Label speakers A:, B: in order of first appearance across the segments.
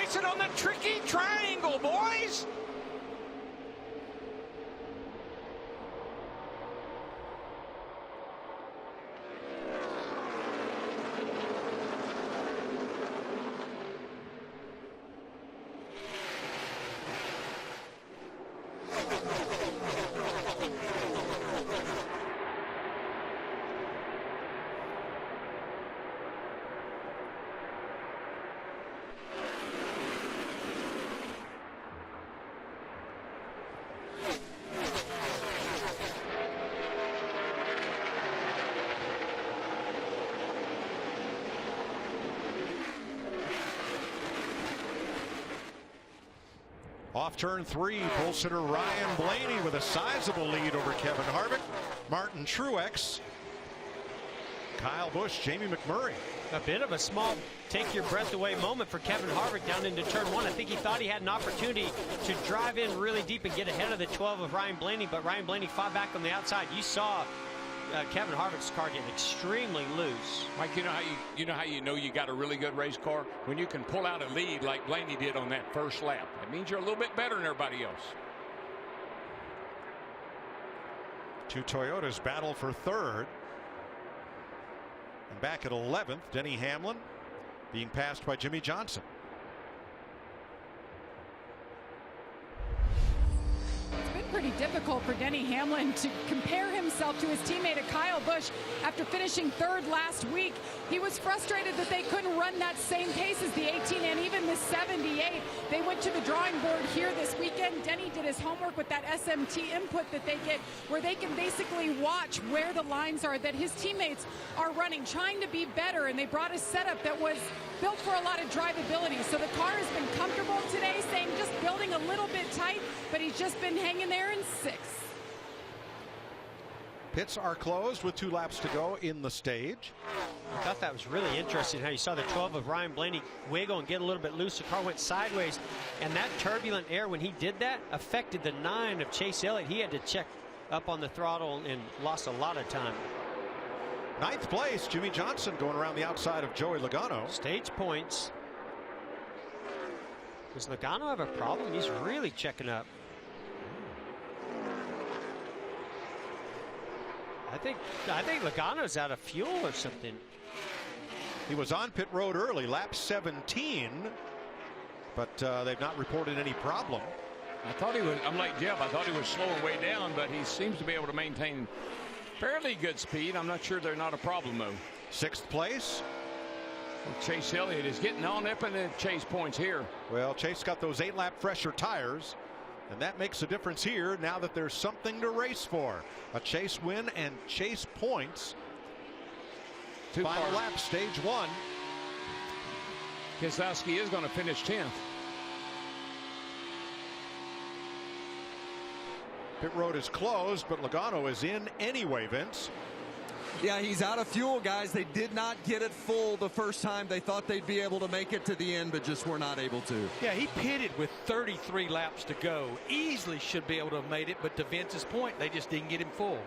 A: Race it on the tricky triangle, boys.
B: Off turn 3, pole sitter Ryan Blaney with a sizable lead over Kevin Harvick. Martin Truex, Kyle Busch, Jamie McMurray.
C: A bit of a small take your breath away moment for Kevin Harvick down into turn 1. I think he thought he had an opportunity to drive in really deep and get ahead of the 12 of Ryan Blaney, but Ryan Blaney fought back on the outside. You saw Kevin Harvick's car get extremely loose.
A: Mike, you know how you know you got a really good race car? When you can pull out a lead like Blaney did on that first lap. It means you're a little bit better than everybody else.
B: Two Toyotas battle for third. And back at 11th, Denny Hamlin being passed by Jimmy Johnson.
D: Pretty difficult for Denny Hamlin to compare himself to his teammate Kyle Busch after finishing third last week. He was frustrated that they couldn't run that same pace as the 18 and even the 78. They went to the drawing board here this weekend. Denny did his homework with that SMT input that they get, where they can basically watch where the lines are that his teammates are running, trying to be better, and they brought a setup that was built for a lot of drivability. So the car has been comfortable today, saying just building a little bit tight, but he's just been hanging there in 6th.
B: Pits are closed with 2 laps to go in the stage.
C: I thought that was really interesting how you saw the 12 of Ryan Blaney wiggle and get a little bit loose. The car went sideways, and that turbulent air, when he did that, affected the 9 of Chase Elliott. He had to check up on the throttle and lost a lot of time.
B: 9th place, Jimmy Johnson going around the outside of Joey Logano.
C: Stage points. Does Logano have a problem? He's really checking up. I think Logano's out of fuel or something.
B: He was on pit road early, lap 17, but they've not reported any problem.
A: I thought he was, I'm like Jeff, I thought he was slowing way down, but he seems to be able to maintain fairly good speed. I'm not sure they're not a problem, though.
B: 6th place.
A: Well, Chase Elliott is getting on up in the Chase points here.
B: Well, Chase got those 8-lap fresher tires, and that makes a difference here now that there's something to race for. A Chase win and Chase points.
A: 2
B: Final
A: cars.
B: lap, stage 1.
A: Keselowski is going to finish 10th.
B: Pit road is closed, but Logano is in anyway, Vince.
E: Yeah, he's out of fuel, guys. They did not get it full the first time. They thought they'd be able to make it to the end, but just were not able to.
F: Yeah, he pitted with 33 laps to go. Easily should be able to have made it, but to Vince's point, they just didn't get him full.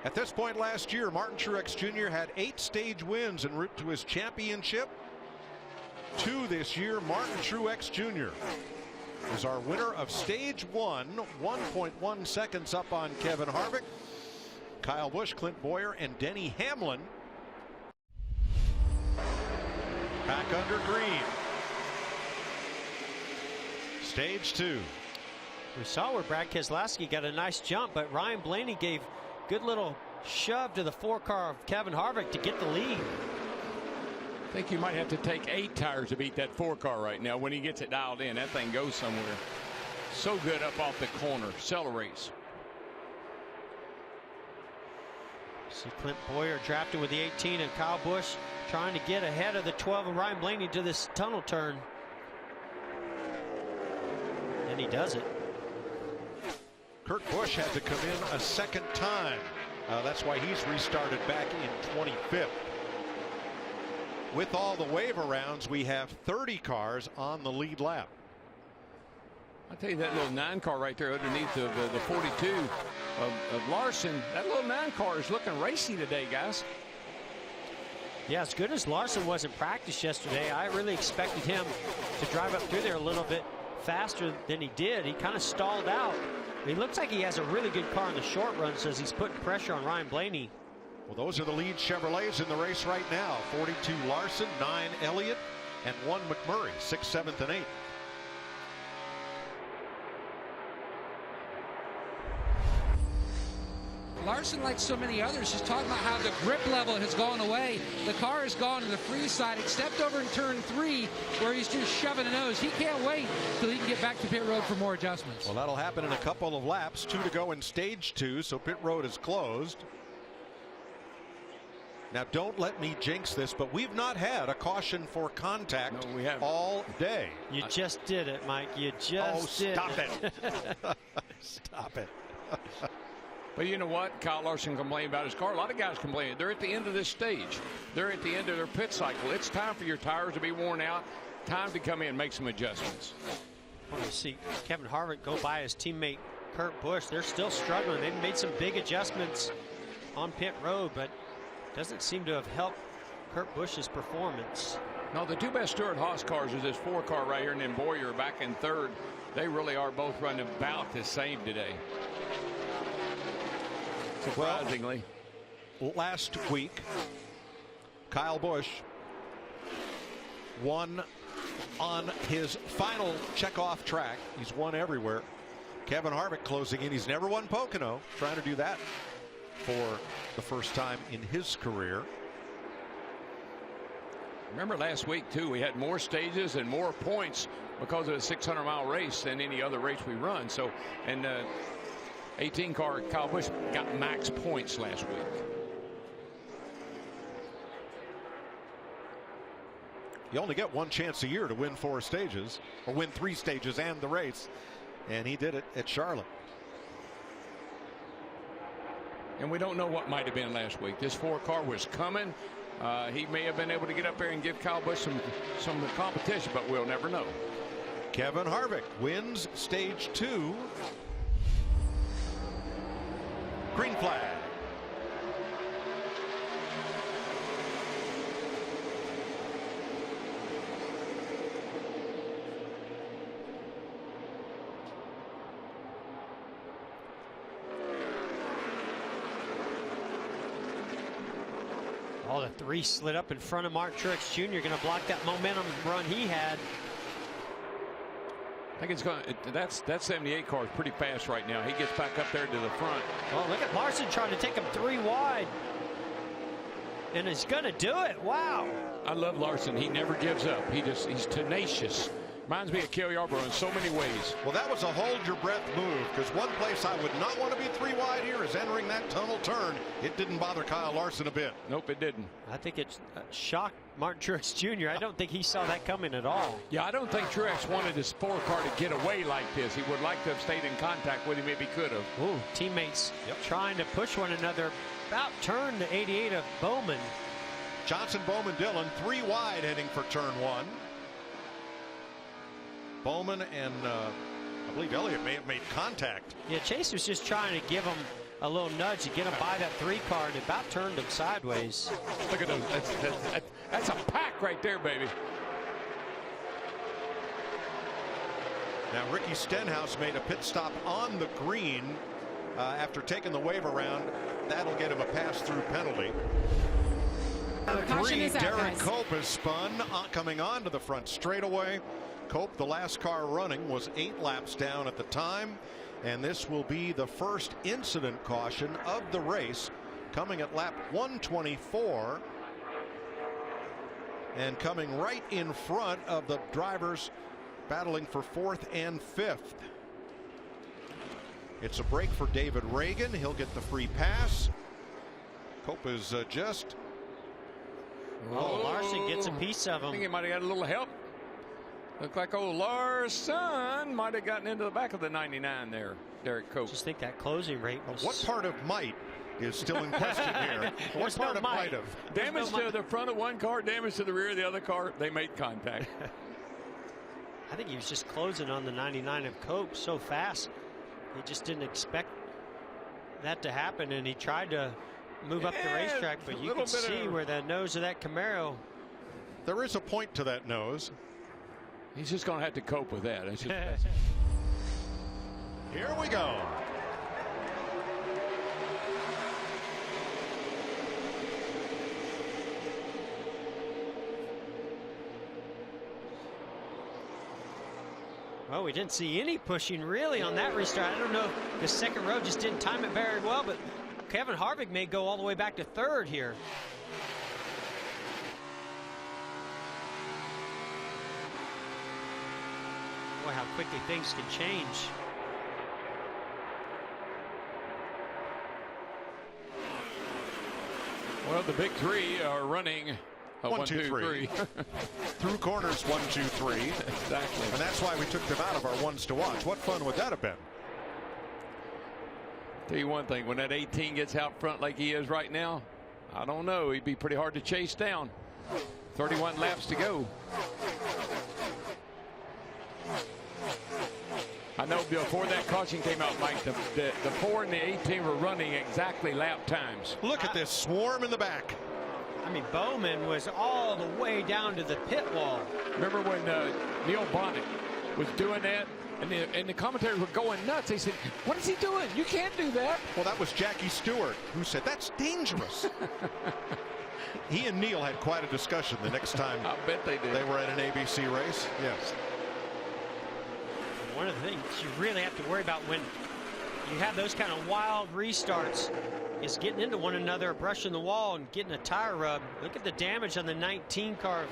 B: At this point last year, Martin Truex Jr. had 8 stage wins en route to his championship. 2 this year. Martin Truex Jr. is our winner of stage 1, 1.1 seconds up on Kevin Harvick, Kyle Busch, Clint Boyer, and Denny Hamlin. Back under green. Stage 2.
C: We saw where Brad Keselowski got a nice jump, but Ryan Blaney gave good little shove to the 4 car of Kevin Harvick to get the lead.
A: I think you might have to take 8 tires to beat that 4 car right now. When he gets it dialed in, that thing goes somewhere. So good up off the corner, accelerates.
C: See Clint Boyer drafted with the 18 and Kyle Busch trying to get ahead of the 12 of Ryan Blaney to this tunnel turn. And he does it.
B: Kurt Busch had to come in a second time. That's why he's restarted back in 25th. With all the wave arounds, we have 30 cars on the lead lap.
A: I'll tell you, that little 9 car right there underneath the 42 of Larson, that little 9 car is looking racy today, guys.
C: Yeah, as good as Larson was in practice yesterday, I really expected him to drive up through there a little bit faster than he did. He kind of stalled out. He looks like he has a really good car in the short run, so he's putting pressure on Ryan Blaney.
B: Well, those are the lead Chevrolets in the race right now. 42 Larson, 9 Elliott, and 1 McMurray, 6th, 7th, and 8th.
G: Larson, like so many others, is talking about how the grip level has gone away. The car has gone to the free side, except over in turn 3, where he's just shoving a nose. He can't wait till he can get back to pit road for more adjustments.
B: Well, that'll happen in a couple of laps. 2 to go in stage 2, so pit road is closed. Now, don't let me jinx this, but we've not had a caution for contact all day.
C: You just did it, Mike. You just did
B: stop it. Stop it.
A: But you know what? Kyle Larson complained about his car. A lot of guys complain. They're at the end of this stage. They're at the end of their pit cycle. It's time for your tires to be worn out. Time to come in and make some adjustments.
C: I want to see Kevin Harvick go by his teammate Kurt Busch. They're still struggling. They've made some big adjustments on pit road, but doesn't seem to have helped Kurt Busch's performance.
A: No, the 2 best Stewart-Haas cars is this 4 car right here, and then Boyer back in 3rd. They really are both running about the same today. Surprisingly.
B: Well, last week, Kyle Busch won on his final checkoff track. He's won everywhere. Kevin Harvick closing in. He's never won Pocono. Trying to do that for the first time in his career.
A: Remember last week, too, we had more stages and more points because of a 600-mile race than any other race we run. So, and 18 car Kyle Busch got max points last week.
B: You only get one chance a year to win 4 stages, or win 3 stages and the race, and he did it at Charlotte.
A: And we don't know what might have been last week. This 4 car was coming. He may have been able to get up there and give Kyle Busch some competition, but we'll never know.
B: Kevin Harvick wins stage 2. Green flag.
C: Oh, the 3 slid up in front of Martin Truex Jr. Going to block that momentum run he had.
A: I think it's going. That 78 car is pretty fast right now. He gets back up there to the front.
C: Oh, look at Larson trying to take him 3 wide, and he's going to do it. Wow.
A: I love Larson. He never gives up. He's tenacious. Reminds me of Cale Yarborough in so many ways.
B: Well, that was a hold your breath move, because one place I would not want to be 3 wide here is entering that tunnel turn. It didn't bother Kyle Larson a bit.
A: Nope, it didn't.
C: I think it shocked Martin Truex Jr. I don't think he saw that coming at all.
A: Yeah, I don't think Truex wanted his 4 car to get away like this. He would like to have stayed in contact with him if he could have.
C: Ooh, teammates trying to push one another. About turn to 88 of Bowman.
B: Johnson, Bowman, Dillon, 3 wide heading for turn 1. Bowman and I believe Elliott may have made contact.
C: Yeah, Chase was just trying to give him a little nudge to get him by that 3 car, and about turned him sideways.
A: Look at those. That's a pack right there, baby.
B: Now Ricky Stenhouse made a pit stop on the green after taking the wave around. That'll get him a pass-through penalty.
D: Caution is out,
B: Derek
D: guys.
B: Cope is spun coming onto the front straightaway. Cope, the last car running, was 8 laps down at the time, and this will be the first incident caution of the race, coming at lap 124 and coming right in front of the drivers battling for 4th and 5th. It's a break for David Reagan. He'll get the free pass. Cope is just
C: Larson gets a piece of him.
A: I think he might have got a little help. Looked like old Larson might have gotten into the back of the 99 there, Derek Cope.
C: Just think that closing rate was...
B: What part of might is still in question here? What part of might of?
A: Damage to the front of one car, damage to the rear of the other car. They made contact.
C: I think he was just closing on the 99 of Cope so fast. He just didn't expect that to happen, and he tried to move up the racetrack, but you can see where the nose of that Camaro.
B: There is a point to that nose.
A: He's just going to have to cope with that. It's just
B: Here we go.
C: Well, we didn't see any pushing really on that restart. I don't know if the second row just didn't time it very well, but Kevin Harvick may go all the way back to third here. Boy, how quickly things can change.
A: Well, the big three are running.
B: 1, 2, 3. Through corners 1, 2, 3.
A: Exactly.
B: And that's why we took them out of our ones to watch. What fun would that have been?
A: Tell you one thing, when that 18 gets out front like he is right now, I don't know. He'd be pretty hard to chase down. 31 laps to go. I know before that caution came out, Mike, the 4 and the 18 were running exactly lap times.
B: Look at this swarm in the back.
C: I mean, Bowman was all the way down to the pit wall.
A: Remember when Neil Bonnet was doing that? And the commentators were going nuts. They said, what is he doing? You can't do that.
B: Well, that was Jackie Stewart who said, that's dangerous. He and Neil had quite a discussion the next time
A: I bet they did.
B: They were at an ABC race. Yes.
C: One of the things you really have to worry about when you have those kind of wild restarts is getting into one another, brushing the wall, and getting a tire rub. Look at the damage on the 19 car.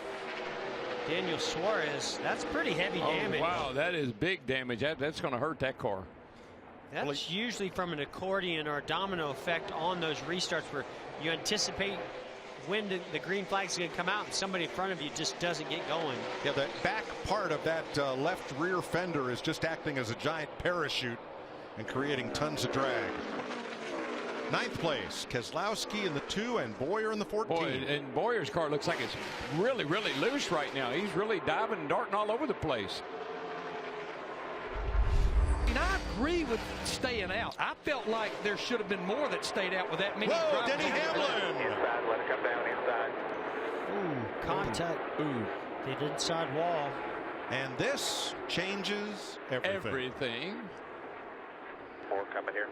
C: Daniel Suarez, that's pretty heavy damage.
A: Wow, that is big damage. That's going to hurt that car.
C: That's usually from an accordion or a domino effect on those restarts where you anticipate when the green flag's going to come out and somebody in front of you just doesn't get going.
B: Yeah, the back part of that left rear fender is just acting as a giant parachute and creating tons of drag. 9th place, Keselowski in the 2 and Boyer in the 14.
A: Boy, and Boyer's car looks like it's really, really loose right now. He's really diving and darting all over the place.
F: And I agree with staying out. I felt like there should have been more that stayed out with that many.
B: Whoa, Denny Hamlin!
H: Inside, let it come down inside.
C: Ooh, contact.
A: Ooh.
C: The inside wall.
B: And this changes everything.
A: Everything.
H: 4 coming here.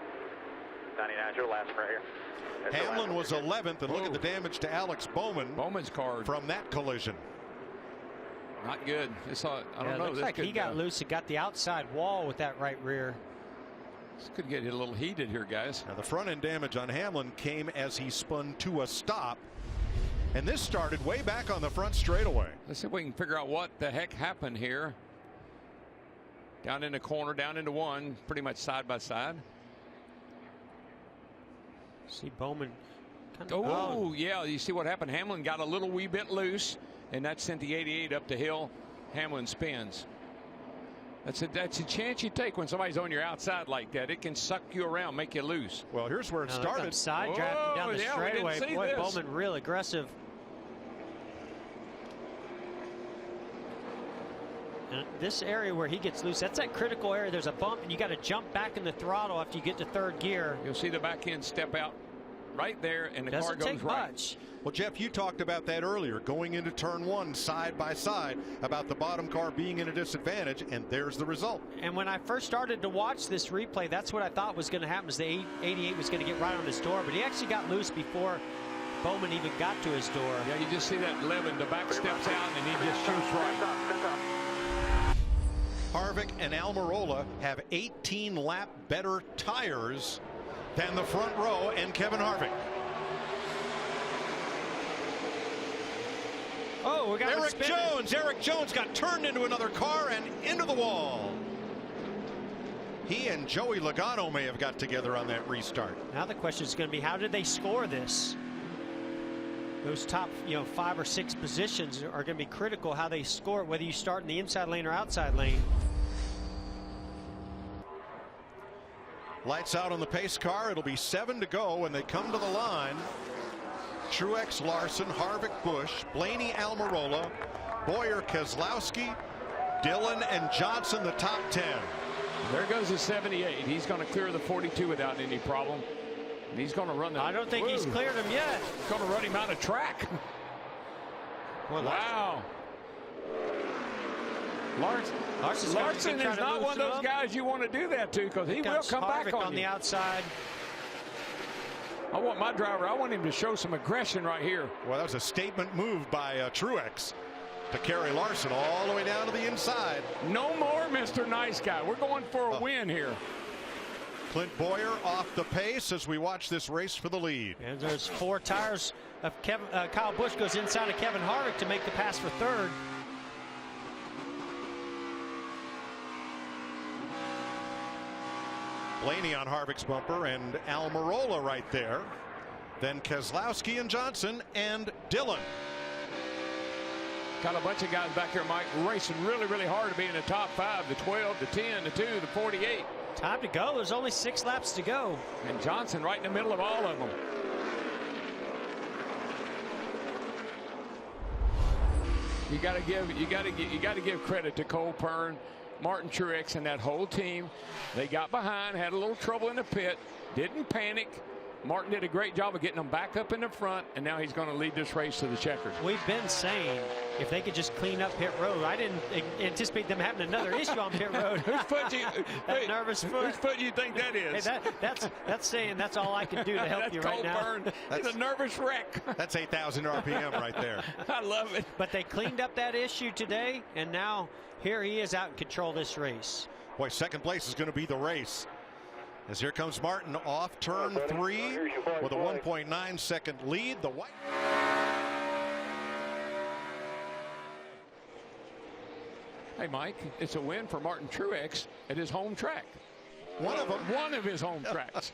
H: 99 your last right here. That's
B: Hamlin was 11th, and look at the damage to Alex Bowman.
A: Bowman's car
B: from that collision.
A: Not good. I don't know.
C: Looks
A: this
C: like he got loose and got the outside wall with that right rear.
A: This could get a little heated here, guys.
B: Now the front end damage on Hamlin came as he spun to a stop. And this started way back on the front straightaway.
A: Let's see if we can figure out what the heck happened here. Down in the corner, down into 1, pretty much side by side.
C: See Bowman. Oh,
A: oh, yeah. You see what happened? Hamlin got a little wee bit loose, and that sent the 88 up the hill. Hamlin spins. That's a chance you take when somebody's on your outside like that. It can suck you around, make you loose.
B: Well, here's where it started.
C: Side drafting down the straightaway. Boy, Bowman real aggressive. And this area where he gets loose, that's that critical area. There's a bump, and you got to jump back in the throttle after you get to 3rd gear.
A: You'll see the back end step out right there, and the car
C: Doesn't
A: goes
C: take
A: right.
C: much.
B: Well, Jeff, you talked about that earlier, going into turn 1 side by side, about the bottom car being in a disadvantage, and there's the result.
C: And when I first started to watch this replay, that's what I thought was going to happen, is the 88 was going to get right on his door, but he actually got loose before Bowman even got to his door.
A: Yeah, you just see that 11, the back steps out, and he just shoots right.
B: Harvick and Almirola have 18 lap better tires than the front row and Kevin Harvick.
C: Oh, we got
B: Eric Jones got turned into another car and into the wall. He and Joey Logano may have got together on that restart.
C: Now the question is going to be, how did they score this? Those top 5 or 6 positions are going to be critical how they score it, whether you start in the inside lane or outside lane.
B: Lights out on the pace car. It'll be 7 to go when they come to the line. Truex, Larson, Harvick, Busch, Blaney, Almirola, Boyer, Keselowski, Dillon, and Johnson, the top 10.
A: There goes the 78. He's going to clear the 42 without any problem. He's going to run the.
C: I don't think he's cleared him yet.
A: Going to run him out of track.
C: Well,
A: wow. Larson is not one of those guys you want to do that to, because he will come back on
C: the outside.
A: I want my driver, I want him to show some aggression right here.
B: Well, that was a statement move by Truex to carry Larson all the way down to the inside.
A: No more Mr. Nice Guy. We're going for a win here.
B: Clint Boyer off the pace as we watch this race for the lead.
C: And there's 4 tires of Kyle Busch goes inside of Kevin Harvick to make the pass for third.
B: Blaney on Harvick's bumper and Almirola right there. Then Keselowski and Johnson and Dillon.
A: Got a bunch of guys back here, Mike, racing really, really hard to be in the top 5, the 12, the 10, the 2, the 48.
C: Time to go. There's only 6 laps to go.
A: And Johnson right in the middle of all of them. You got to give credit to Cole Pearn, Martin Truex, and that whole team. They got behind, had a little trouble in the pit, didn't panic. Martin did a great job of getting them back up in the front, and now he's going to lead this race to the checkers.
C: We've been saying if they could just clean up pit road. I didn't anticipate them having another issue on pit road.
A: Whose foot
C: that nervous foot.
A: Whose foot do you think that is?
C: Hey, that's saying that's all I can do to help you right now.
A: That's a nervous wreck.
B: That's 8,000 RPM right there.
A: I love it.
C: But they cleaned up that issue today, and now here he is out in control of this race.
B: Boy, second place is going to be the race. As here comes Martin off turn 3 with a 1.9 second lead. The white.
A: Hey, Mike, it's a win for Martin Truex at his home track.
B: One of them.
A: One of his home tracks.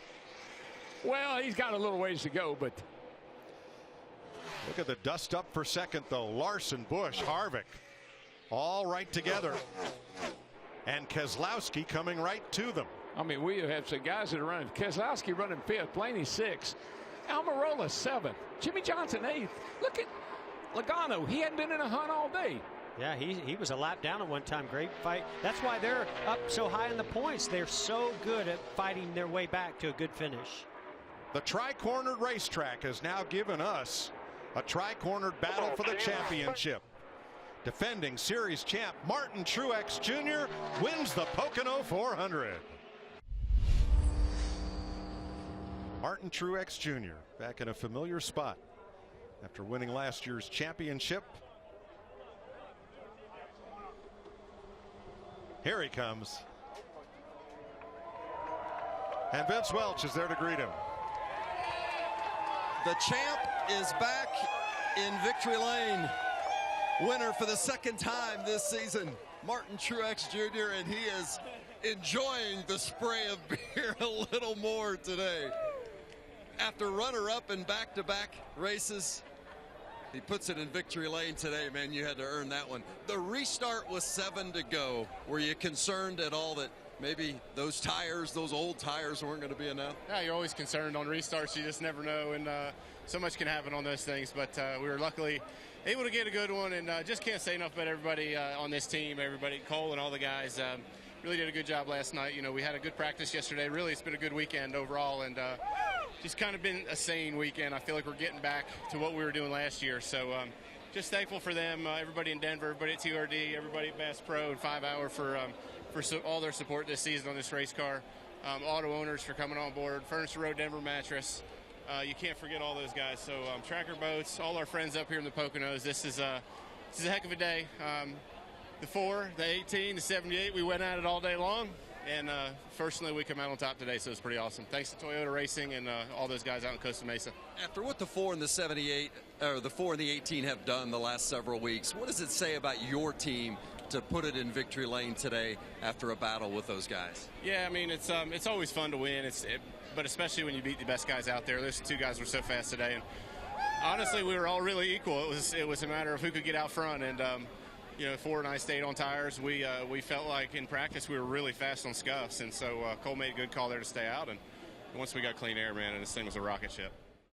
A: Well, he's got a little ways to go, but.
B: Look at the dust up for second, though. Larson, Busch, Harvick, all right together. And Keselowski coming right to them.
A: I mean, we have some guys that are running. Keselowski running 5th, Blaney 6th, Almirola 7th, Jimmy Johnson 8th. Look at Logano. He hadn't been in a hunt all day.
C: Yeah, he was a lap down at one time. Great fight. That's why they're up so high in the points. They're so good at fighting their way back to a good finish.
B: The tri-cornered racetrack has now given us a tri-cornered battle for the championship. Defending series champ Martin Truex Jr. wins the Pocono 400. Martin Truex Jr. back in a familiar spot after winning last year's championship. Here he comes. And Vince Welch is there to greet him.
E: The champ is back in victory lane. Winner for the second time this season, Martin Truex Jr., and he is enjoying the spray of beer a little more today. After runner-up in back-to-back races, he puts it in victory lane today. Man, you had to earn that one. The restart was 7 to go. Were you concerned at all that maybe those tires, those old tires, weren't going to be enough?
I: Yeah, you're always concerned on restarts. You just never know, and so much can happen on those things. But we were luckily able to get a good one, and just can't say enough about everybody on this team, everybody, Cole and all the guys. Really did a good job last night. You know, we had a good practice yesterday. Really, it's been a good weekend overall, and just kind of been a sane weekend. I feel like we're getting back to what we were doing last year. So just thankful for them, everybody in Denver, everybody at TRD, everybody at Bass Pro and 5 Hour for all their support this season on this race car. Auto owners for coming on board. Furniture Row Denver Mattress. You can't forget all those guys. So Tracker Boats, all our friends up here in the Poconos. This is a heck of a day. The 4, the 18, the 78, we went at it all day long. And fortunately, we come out on top today, so it's pretty awesome. Thanks to Toyota Racing and all those guys out in Costa Mesa.
E: After what the 4 and the 78, or the 4 and the 18 have done the last several weeks, what does it say about your team to put it in victory lane today after a battle with those guys?
I: Yeah, I mean, it's always fun to win. But especially when you beat the best guys out there. Those 2 guys were so fast today, and honestly, we were all really equal. It was a matter of who could get out front, and you know, 4 and I stayed on tires. We felt like in practice we were really fast on scuffs, and so Cole made a good call there to stay out. And once we got clean air, man, and this thing was a rocket ship.